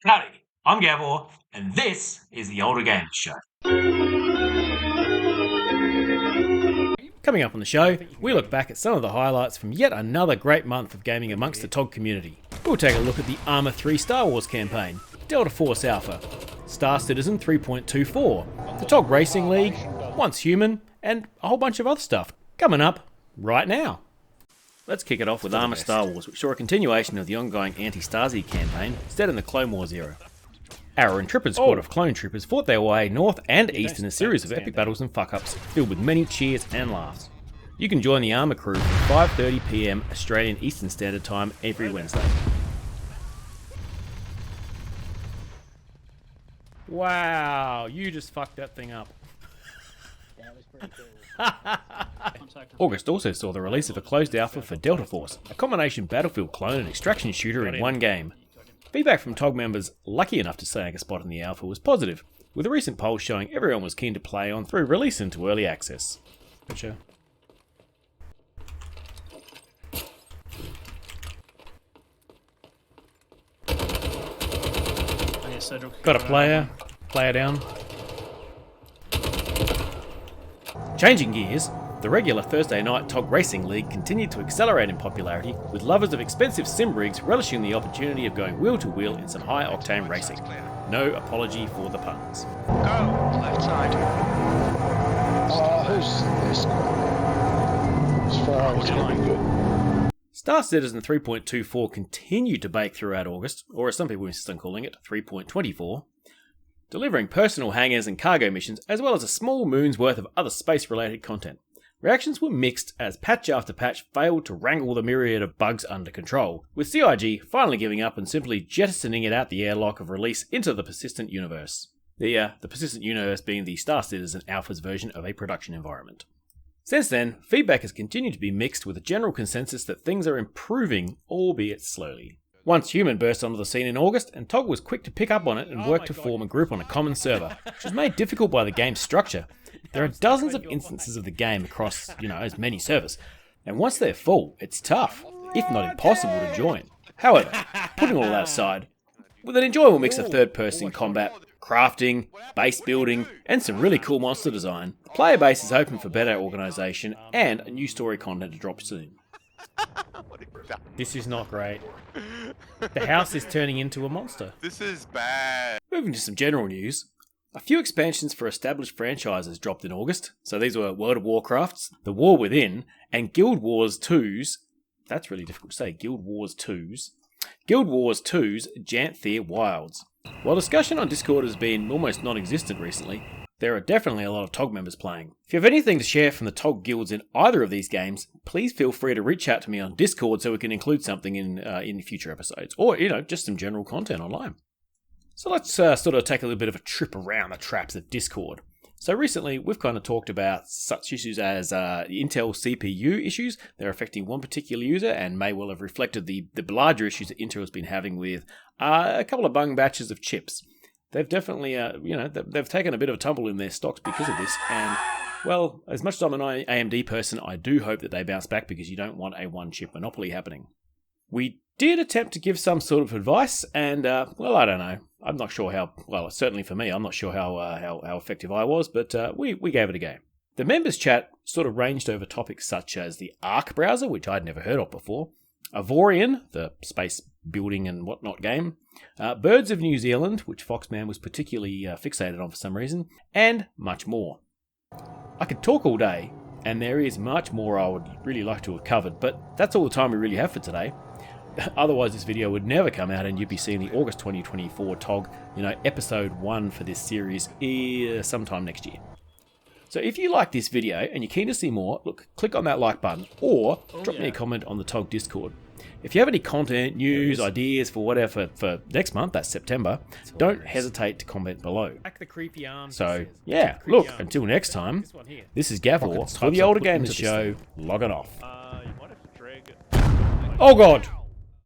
Howdy, I'm Gavor, and this is the Older Gamers Show. Coming up on the show, we look back at some of the highlights from yet another great month of gaming amongst the TOG community. We'll take a look at the Arma 3 Star Wars campaign, Delta Force Alpha, Star Citizen 3.24, the TOG Racing League, Once Human, and a whole bunch of other stuff coming up right now. Let's kick it off with Arma Star Wars, which saw a continuation of the ongoing Antistasi campaign set in the Clone Wars era. Our intrepid squad of clone troopers fought their way north and east in a series of epic battles and fuck-ups filled with many cheers and laughs. You can join the Arma crew from 5:30 PM Australian Eastern Standard Time every Wednesday. Wow, you just fucked that thing up. That was pretty cool. August also saw the release of a closed alpha for Delta Force, a combination battlefield clone and extraction shooter in one game. Feedback from TOG members lucky enough to snag a spot in the alpha was positive, with a recent poll showing everyone was keen to play on through release into early access. Gotcha. Got a player down. Changing gears, the regular Thursday night TOG Racing League continued to accelerate in popularity, with lovers of expensive sim rigs relishing the opportunity of going wheel to wheel in some high-octane racing. No apology for the puns. Go, left side. Who's this guy? As far as going good. Star Citizen 3.24 continued to bake throughout August, or as some people insist on calling it, 3.24, delivering personal hangars and cargo missions, as well as a small moon's worth of other space-related content. Reactions were mixed as patch after patch failed to wrangle the myriad of bugs under control, with CIG finally giving up and simply jettisoning it out the airlock of release into the persistent universe. The persistent universe being the Star Citizen Alpha's version of a production environment. Since then, feedback has continued to be mixed with a general consensus that things are improving, albeit slowly. Once Human burst onto the scene in August, and TOG was quick to pick up on it and work to form a group on a common server, which was made difficult by the game's structure. There are dozens of instances of the game across, as many servers, and once they're full, it's tough, if not impossible to join. However, putting all that aside, with an enjoyable mix of third-person combat, crafting, base building, and some really cool monster design, the player base is open for better organisation and a new story content to drop soon. This is not great. The house is turning into a monster. This is bad. Moving to some general news. A few expansions for established franchises dropped in August. So these were World of Warcraft's The War Within and Guild Wars 2's, that's really difficult to say, Guild Wars 2's Janthir Wilds. While discussion on Discord has been almost non-existent recently, there are definitely a lot of TOG members playing. If you have anything to share from the TOG guilds in either of these games, please feel free to reach out to me on Discord so we can include something in future episodes, or just some general content online. So let's sort of take a little bit of a trip around the traps of Discord. So recently, we've kind of talked about such issues as Intel CPU issues. They're affecting one particular user and may well have reflected the larger issues that Intel has been having with a couple of bung batches of chips. They've definitely, they've taken a bit of a tumble in their stocks because of this. And, well, as much as I'm an AMD person, I do hope that they bounce back because you don't want a one-chip monopoly happening. We did attempt to give some sort of advice, and, well, I don't know. I'm not sure how, well, certainly for me, I'm not sure how effective I was, but we gave it a go. The members chat sort of ranged over topics such as the Arc browser, which I'd never heard of before, Avorion, the space building and whatnot game, Birds of New Zealand, which Foxman was particularly fixated on for some reason, and much more. I could talk all day, and there is much more I would really like to have covered, but that's all the time we really have for today. Otherwise, this video would never come out, and you'd be seeing the August 2024 TOG, episode 1 for this series sometime next year. So if you like this video and you're keen to see more, look, click on that like button, or drop me a comment on the TOG Discord. If you have any content, news, ideas for whatever for next month, that's September, don't hesitate to comment below. So, yeah, look, until next time, this is Gavor for the Older Gamers Show, logging off. Oh god!